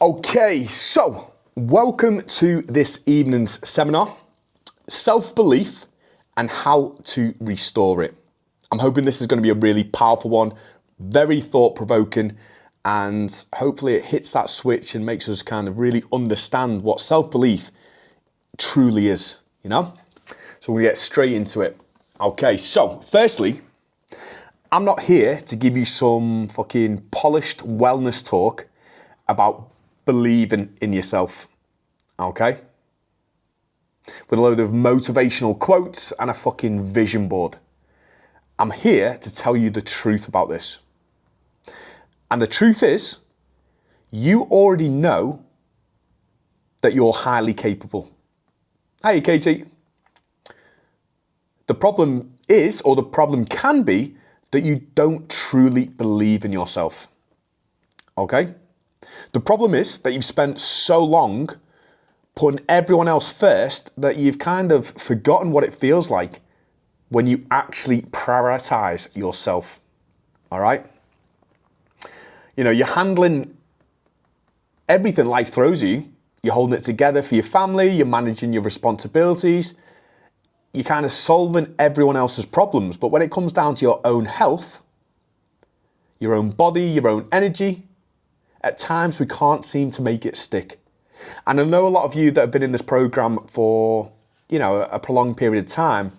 Okay, so welcome to this evening's seminar, Self-Belief and How to Restore It. I'm hoping this is going to be a really powerful one, very thought-provoking, and hopefully it hits that switch and makes us kind of really understand what self-belief truly is, you know? So we'll get straight into it. Okay, so firstly, I'm not here to give you some fucking polished wellness talk about believing in yourself, okay? With a load of motivational quotes and a fucking vision board. I'm here to tell you the truth about this. And the truth is, you already know that you're highly capable. Hey, Katie. The problem is, or the problem can be, that you don't truly believe in yourself, okay? The problem is that you've spent so long putting everyone else first that you've kind of forgotten what it feels like when you actually prioritize yourself, all right? You know, you're handling everything life throws you. You're holding it together for your family, you're managing your responsibilities, you're kind of solving everyone else's problems. But when it comes down to your own health, your own body, your own energy, at times we can't seem to make it stick. And I know a lot of you that have been in this program for, you know, a prolonged period of time,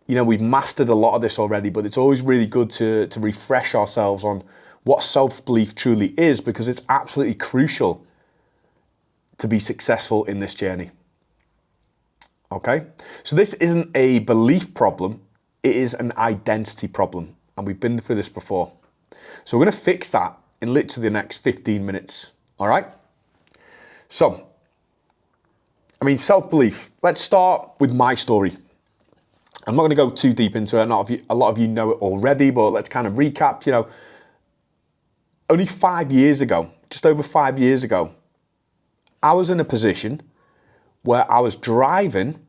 you know, we've mastered a lot of this already, but it's always really good to refresh ourselves on what self-belief truly is, because it's absolutely crucial to be successful in this journey. Okay? So this isn't a belief problem, it is an identity problem. And we've been through this before. So we're going to fix that in literally the next 15 minutes, all right? So, I mean, self-belief. Let's start with my story. I'm not going to go too deep into it. A lot of you know it already, but let's kind of recap. You know, only 5 years ago, just over 5 years ago, I was in a position where I was driving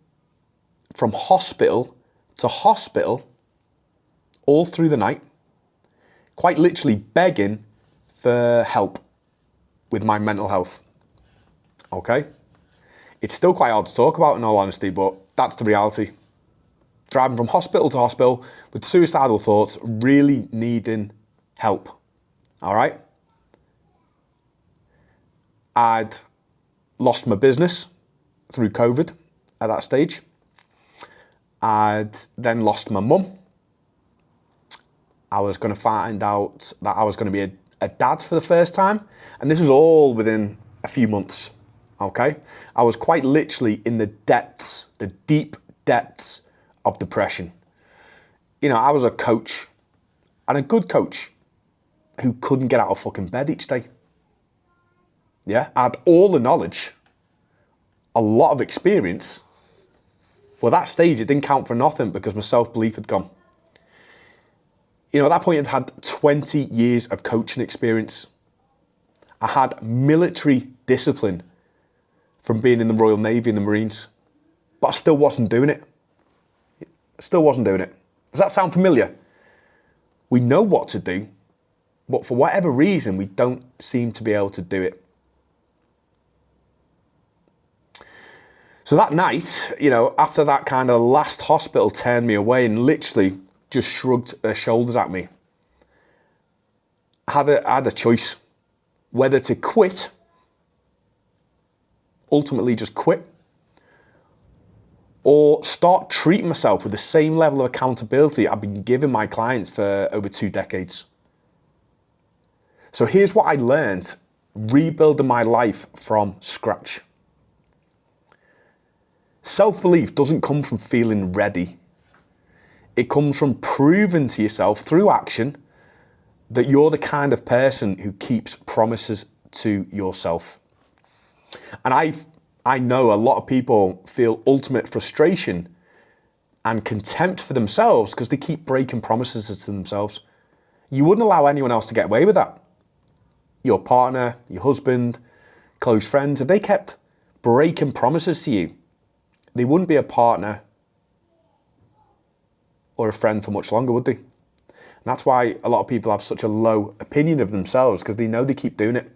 from hospital to hospital all through the night, quite literally begging for help with my mental health, okay? It's still quite hard to talk about in all honesty, but that's the reality. Driving from hospital to hospital with suicidal thoughts, really needing help, all right? I'd lost my business through COVID at that stage. I'd then lost my mum. I was going to find out that I was going to be a dad for the first time. And this was all within a few months, okay? I was quite literally in the depths, the deep depths of depression. You know, I was a coach, and a good coach, who couldn't get out of fucking bed each day. Yeah, I had all the knowledge, a lot of experience. Well, that stage, it didn't count for nothing because my self-belief had gone. You know, at that point, I'd had 20 years of coaching experience. I had military discipline from being in the Royal Navy and the Marines, but I still wasn't doing it. Still wasn't doing it. Does that sound familiar? We know what to do, but for whatever reason, we don't seem to be able to do it. So that night, you know, after that kind of last hospital turned me away and literally just shrugged her shoulders at me, I had a choice whether to quit, ultimately just quit, or start treating myself with the same level of accountability I've been giving my clients for over 2 decades. So here's what I learned rebuilding my life from scratch. Self-belief doesn't come from feeling ready. It comes from proving to yourself through action that you're the kind of person who keeps promises to yourself. And I know a lot of people feel ultimate frustration and contempt for themselves because they keep breaking promises to themselves. You wouldn't allow anyone else to get away with that. Your partner, your husband, close friends, if they kept breaking promises to you, they wouldn't be a partner or a friend for much longer, would they? And that's why a lot of people have such a low opinion of themselves, because they know they keep doing it.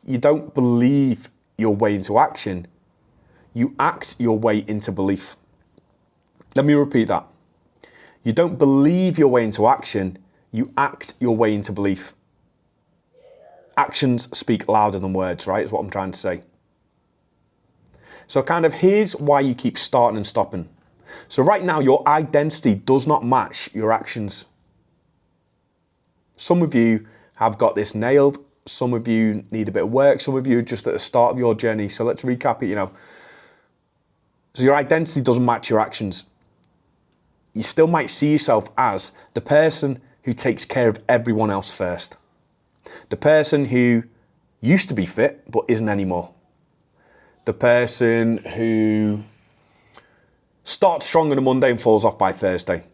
You don't believe your way into action. You act your way into belief. Let me repeat that. You don't believe your way into action. You act your way into belief. Actions speak louder than words, right? Is what I'm trying to say. So kind of here's why you keep starting and stopping. So right now, your identity does not match your actions. Some of you have got this nailed. Some of you need a bit of work. Some of you are just at the start of your journey. So let's recap it, So your identity doesn't match your actions. You still might see yourself as the person who takes care of everyone else first. The person who used to be fit but isn't anymore. The person who starts strong on a Monday and falls off by Thursday.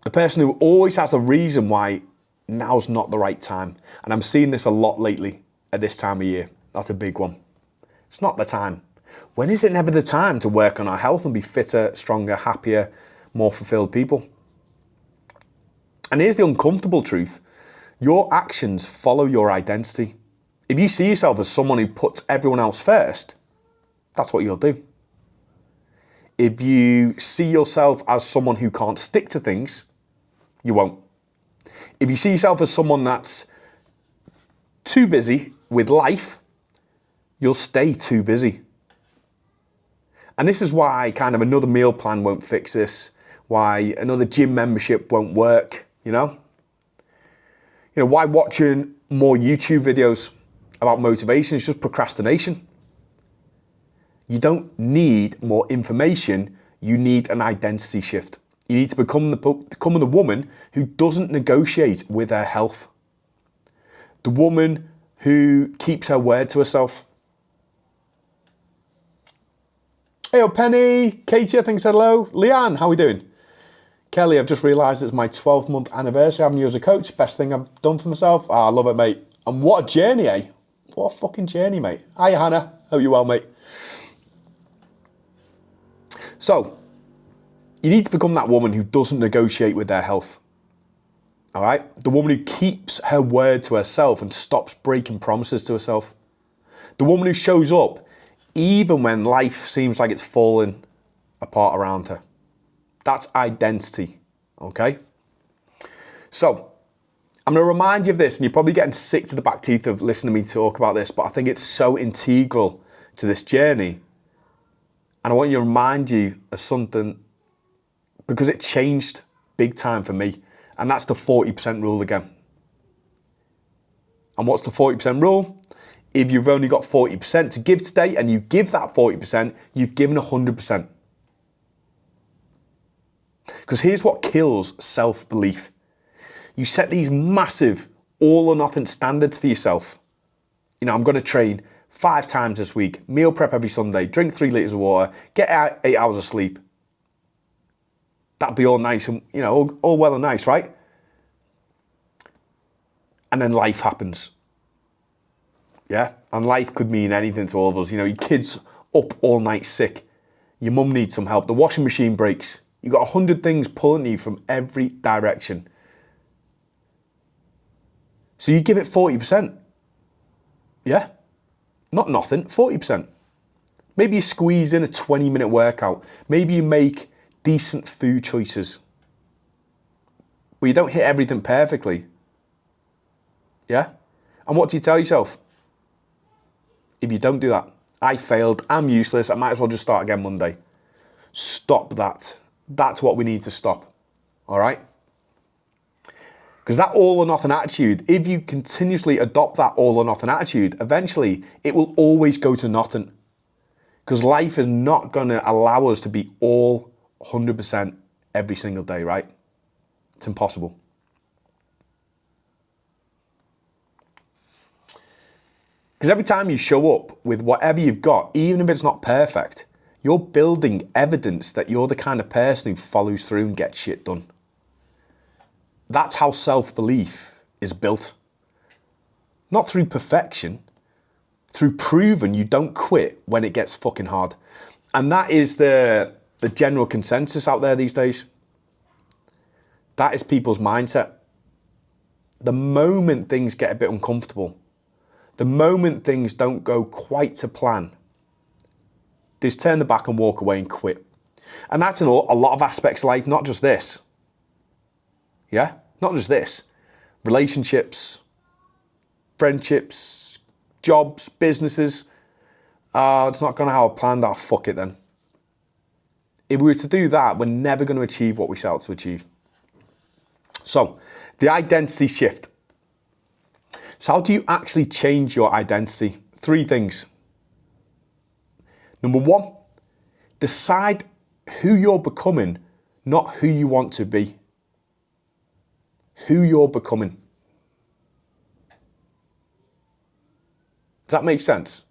The person who always has a reason why now's not the right time. And I'm seeing this a lot lately at this time of year. That's a big one. It's not the time. When is it never the time to work on our health and be fitter, stronger, happier, more fulfilled people? And here's the uncomfortable truth. Your actions follow your identity. If you see yourself as someone who puts everyone else first, that's what you'll do. If you see yourself as someone who can't stick to things, you won't. If you see yourself as someone that's too busy with life, you'll stay too busy. And this is why kind of another meal plan won't fix this, why another gym membership won't work, why watching more YouTube videos about motivation is just procrastination. You don't need more information, you need an identity shift. You need to become the woman who doesn't negotiate with her health. The woman who keeps her word to herself. Hey, Penny, Katie, I think said hello. Leanne, how are we doing? Kelly, I've just realised it's my 12-month anniversary having you as a coach. Best thing I've done for myself. I love it, mate. And what a journey, eh? What a fucking journey, mate. Hi, Hannah. Hope you're well, mate. So, you need to become that woman who doesn't negotiate with their health. All right? The woman who keeps her word to herself and stops breaking promises to herself. The woman who shows up even when life seems like it's falling apart around her. That's identity, okay? So, I'm going to remind you of this, and you're probably getting sick to the back teeth of listening to me talk about this, but I think it's so integral to this journey. And I want to remind you of something because it changed big time for me, and that's the 40% rule again. And what's the 40% rule? If you've only got 40% to give today and you give that 40%, you've given 100%. Because here's what kills self-belief. You set these massive all or nothing standards for yourself. I'm going to train 5 times this week, meal prep every Sunday, drink 3 litres of water, get 8 hours of sleep. That'd be all nice and, all well and nice, right? And then life happens. Yeah, and life could mean anything to all of us. Your kid's up all night sick. Your mum needs some help. The washing machine breaks. You've got 100 things pulling you from every direction. So you give it 40%. Yeah, not nothing, 40%. Maybe you squeeze in a 20-minute workout. Maybe you make decent food choices. But you don't hit everything perfectly. Yeah? And what do you tell yourself? If you don't do that, I failed, I'm useless, I might as well just start again Monday. Stop that. That's what we need to stop. All right? Because that all or nothing attitude, if you continuously adopt that all or nothing attitude, eventually it will always go to nothing. Because life is not going to allow us to be all 100% every single day, right? It's impossible. Because every time you show up with whatever you've got, even if it's not perfect, you're building evidence that you're the kind of person who follows through and gets shit done. That's how self-belief is built. Not through perfection, through proving you don't quit when it gets fucking hard. And that is the general consensus out there these days. That is people's mindset. The moment things get a bit uncomfortable, The moment things don't go quite to plan, they just turn the back and walk away and quit. And that's in a lot of aspects of life, not just this. Yeah? Not just this. Relationships, friendships, jobs, businesses. It's not going to how I planned. Fuck it then. If we were to do that, we're never going to achieve what we set out to achieve. So, the identity shift. So how do you actually change your identity? 3 things. Number 1, decide who you're becoming, not who you want to be. Who you're becoming. Does that make sense?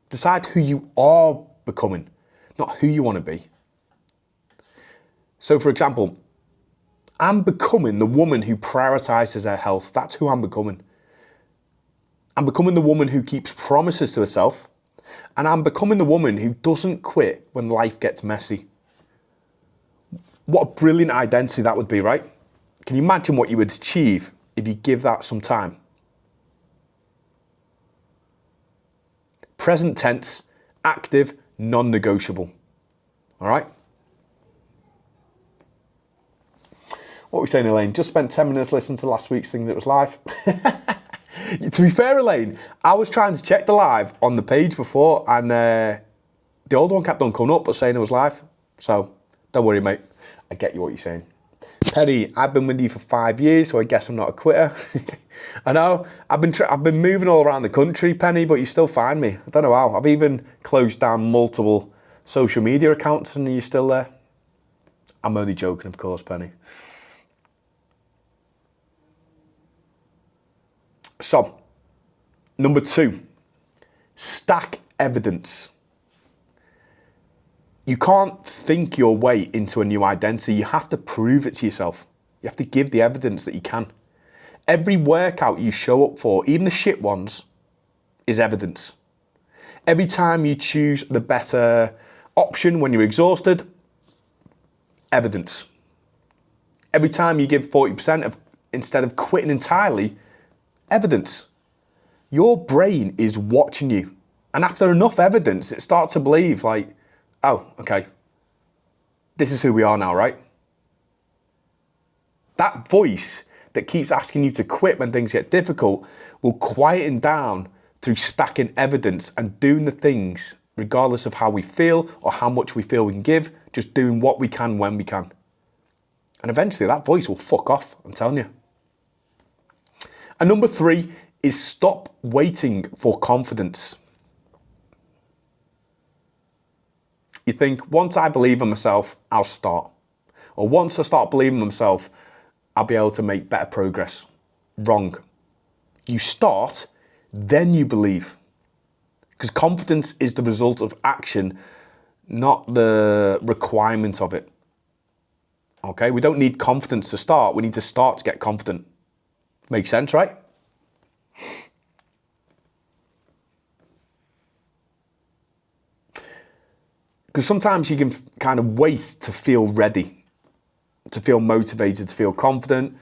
Decide who you are becoming, not who you want to be. So for example, I'm becoming the woman who prioritizes her health. That's who I'm becoming. I'm becoming the woman who keeps promises to herself. And I'm becoming the woman who doesn't quit when life gets messy. What a brilliant identity that would be, right? Can you imagine what you would achieve if you give that some time? Present tense, active, non-negotiable. All right? What were we saying, Elaine? Just spent 10 minutes listening to last week's thing that was live. To be fair, Elaine, I was trying to check the live on the page before, and the old one kept on coming up but saying it was live. So don't worry, mate. I get you what you're saying. Penny, I've been with you for 5 years, so I guess I'm not a quitter. I know. I've been moving all around the country, Penny, but you still find me. I don't know how. I've even closed down multiple social media accounts, and you're still there. I'm only joking, of course, Penny. So, number 2, stack evidence. You can't think your way into a new identity. You have to prove it to yourself. You have to give the evidence that you can. Every workout you show up for, even the shit ones, is evidence. Every time you choose the better option when you're exhausted, evidence. Every time you give 40% instead of quitting entirely, evidence. Your brain is watching you. And after enough evidence, it starts to believe like, oh, okay, this is who we are now, right? That voice that keeps asking you to quit when things get difficult will quieten down through stacking evidence and doing the things regardless of how we feel or how much we feel we can give, just doing what we can when we can. And eventually that voice will fuck off, I'm telling you. And number 3 is stop waiting for confidence. You think, once I believe in myself, I'll start. Or once I start believing in myself, I'll be able to make better progress. Wrong. You start, then you believe. Because confidence is the result of action, not the requirement of it. Okay, we don't need confidence to start. We need to start to get confident. Makes sense, right? Because sometimes you can kind of wait to feel ready, to feel motivated, to feel confident.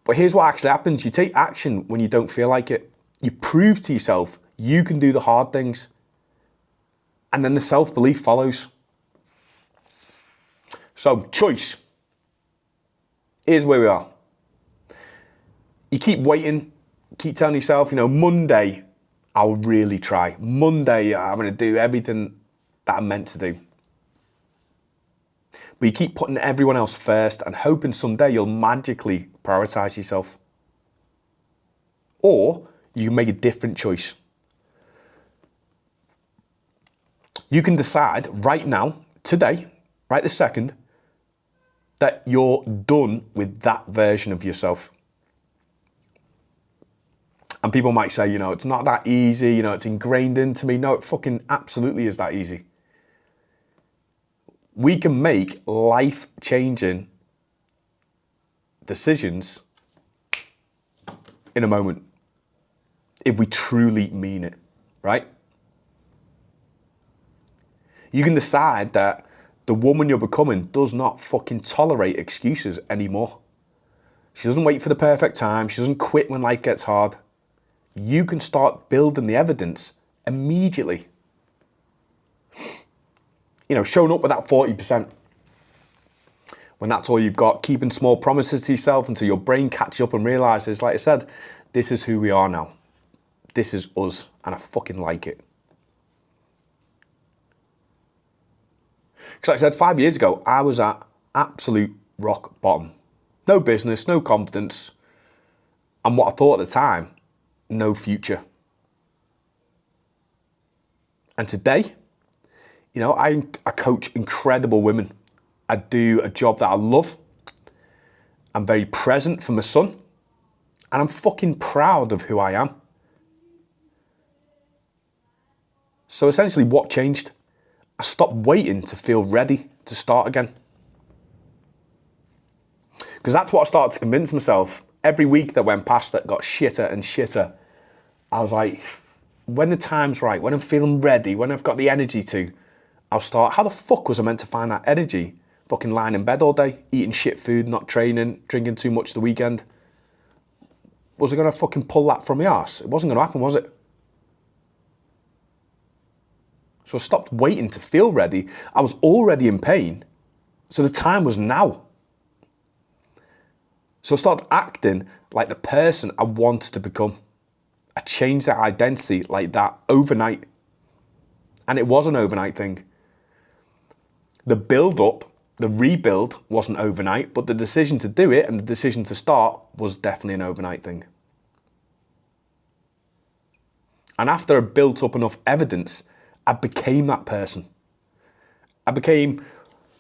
But here's what actually happens. You take action when you don't feel like it. You prove to yourself you can do the hard things. And then the self-belief follows. So, choice. Here's where we are. You keep waiting, keep telling yourself, Monday, I'll really try. Monday, I'm going to do everything that I'm meant to do. But you keep putting everyone else first and hoping someday you'll magically prioritize yourself. Or you can make a different choice. You can decide right now, today, right this second, that you're done with that version of yourself. And people might say, it's not that easy, it's ingrained into me. No, it fucking absolutely is that easy. We can make life-changing decisions in a moment if we truly mean it, right? You can decide that the woman you're becoming does not fucking tolerate excuses anymore. She doesn't wait for the perfect time. She doesn't quit when life gets hard. You can start building the evidence immediately. Showing up with that 40%. When that's all you've got, keeping small promises to yourself until your brain catches up and realizes, like I said, this is who we are now. This is us, and I fucking like it. Because like I said, 5 years ago, I was at absolute rock bottom. No business, no confidence, and what I thought at the time, no future. And today, I coach incredible women. I do a job that I love. I'm very present for my son, and I'm fucking proud of who I am. So essentially, what changed? I stopped waiting to feel ready to start again. Because that's what I started to convince myself. Every week that went past that got shitter and shitter, I was like, when the time's right, when I'm feeling ready, when I've got the energy to, I'll start. How the fuck was I meant to find that energy? Fucking lying in bed all day, eating shit food, not training, drinking too much the weekend. Was I going to fucking pull that from my arse? It wasn't going to happen, was it? So I stopped waiting to feel ready. I was already in pain. So the time was now. So I started acting like the person I wanted to become. I changed that identity like that overnight. And it was an overnight thing. The build-up, the rebuild wasn't overnight, but the decision to do it and the decision to start was definitely an overnight thing. And after I built up enough evidence, I became that person. I became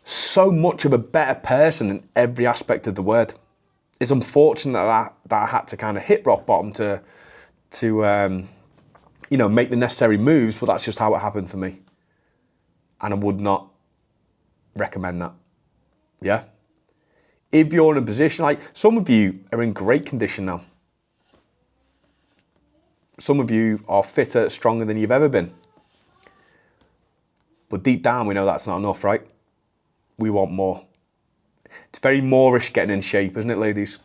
so much of a better person in every aspect of the word. It's unfortunate that I had to kind of hit rock bottom to make the necessary moves, but that's just how it happened for me. And I would not recommend that. Yeah? If you're in a position, like some of you are in great condition now. Some of you are fitter, stronger than you've ever been. But deep down, we know that's not enough, right? We want more. It's very Moorish getting in shape, isn't it, ladies?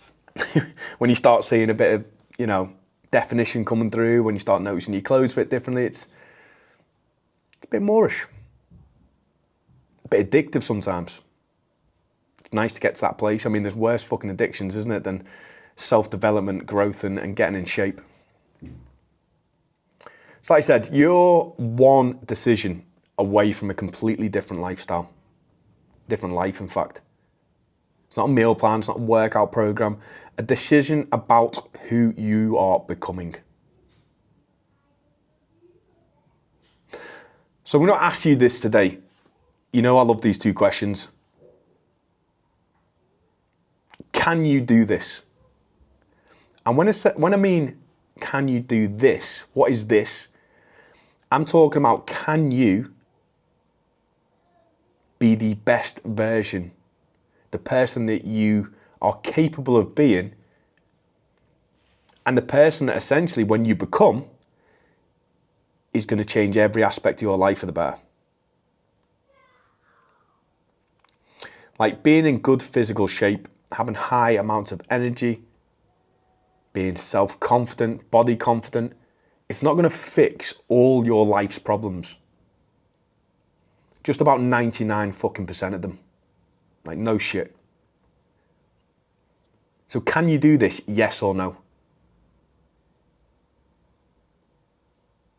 When you start seeing a bit of, definition coming through, when you start noticing your clothes fit differently, it's a bit Moorish. A bit addictive sometimes. It's nice to get to that place. I mean, there's worse fucking addictions, isn't it, than self-development, growth, and getting in shape. So like I said, you're one decision away from a completely different lifestyle. Different life, in fact. It's not a meal plan, it's not a workout program. A decision about who you are becoming. So I'm going to ask you this today. I love these two questions. Can you do this? And when I mean, can you do this? What is this? I'm talking about, can you be the best version, the person that you are capable of being, and the person that essentially, when you become, is going to change every aspect of your life for the better. Like being in good physical shape, having high amounts of energy, being self-confident, body confident, it's not going to fix all your life's problems. Just about 99 fucking percent of them. Like, no shit. So can you do this, yes or no?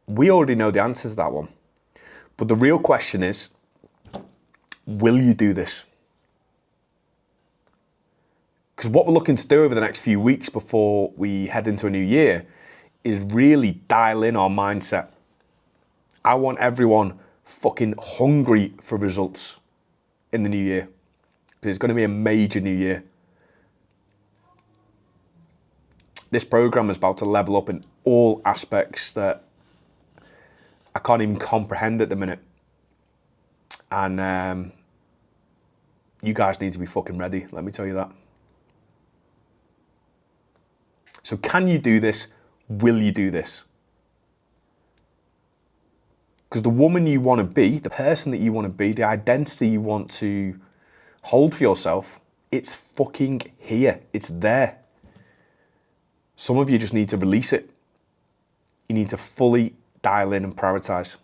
We already know the answer to that one. But the real question is, will you do this? Because what we're looking to do over the next few weeks before we head into a new year is really dial in our mindset. I want everyone fucking hungry for results in the new year. Because it's going to be a major new year. This program is about to level up in all aspects that I can't even comprehend at the minute. And you guys need to be fucking ready, let me tell you that. So can you do this? Will you do this? Because the woman you want to be, the person that you want to be, the identity you want to hold for yourself, It's fucking here. It's there. Some of you just need to release it. You need to fully dial in and prioritize.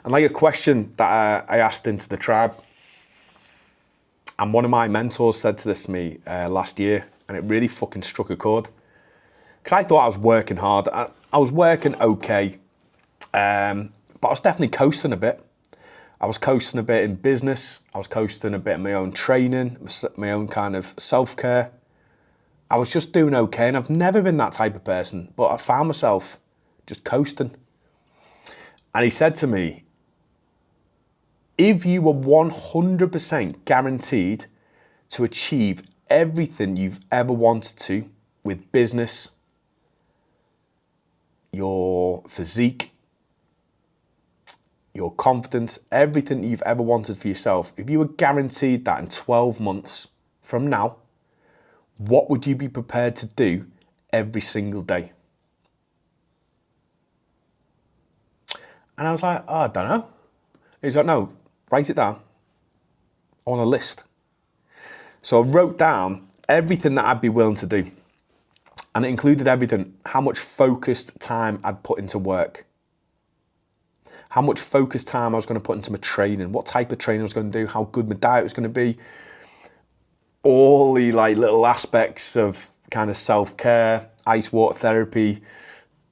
And like a question that I asked into the tribe, and one of my mentors said this to me last year, and it really fucking struck a chord. Because I thought I was working hard. I was working okay, but I was definitely coasting a bit. I was coasting a bit in business. I was coasting a bit in my own training, my own kind of self-care. I was just doing okay, and I've never been that type of person, but I found myself just coasting. And he said to me, if you were 100% guaranteed to achieve everything you've ever wanted to with business, your physique, your confidence, everything you've ever wanted for yourself, if you were guaranteed that in 12 months from now, what would you be prepared to do every single day? And I was like, oh, I don't know. He's like, no, write it down on a list. So I wrote down everything that I'd be willing to do. And it included everything, how much focused time I'd put into work, how much focused time I was going to put into my training, what type of training I was going to do, how good my diet was going to be, all the like little aspects of kind of self-care, ice water therapy,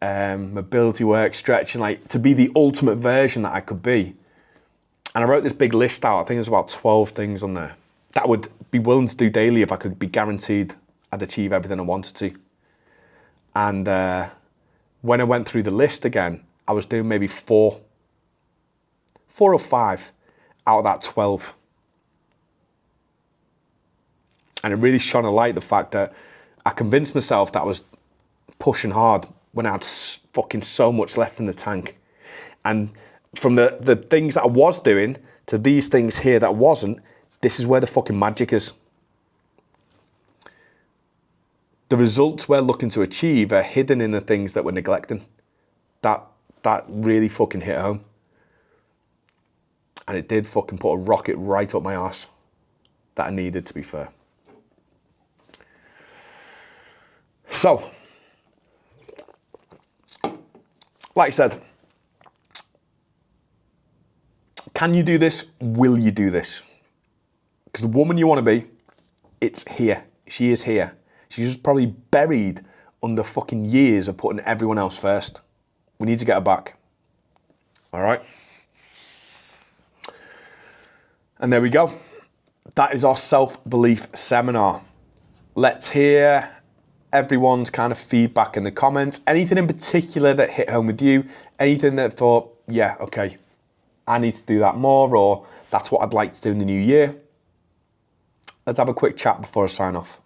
mobility work, stretching, like to be the ultimate version that I could be. And I wrote this big list out. I think there's about 12 things on there that I would be willing to do daily if I could be guaranteed I'd achieve everything I wanted to. And when I went through the list again, I was doing maybe four or five out of that 12. And it really shone a light the fact that I convinced myself that I was pushing hard when I had fucking so much left in the tank. And from the things that I was doing to these things here that wasn't, this is where the fucking magic is. The results we're looking to achieve are hidden in the things that we're neglecting. That really fucking hit home. And it did fucking put a rocket right up my arse that I needed, to be fair. So, like I said, can you do this? Will you do this? Because the woman you want to be, it's here. She is here. She's just probably buried under fucking years of putting everyone else first. We need to get her back. All right? And there we go. That is our self-belief seminar. Let's hear everyone's kind of feedback in the comments. Anything in particular that hit home with you? Anything that thought, yeah, okay, I need to do that more, or that's what I'd like to do in the new year? Let's have a quick chat before I sign off.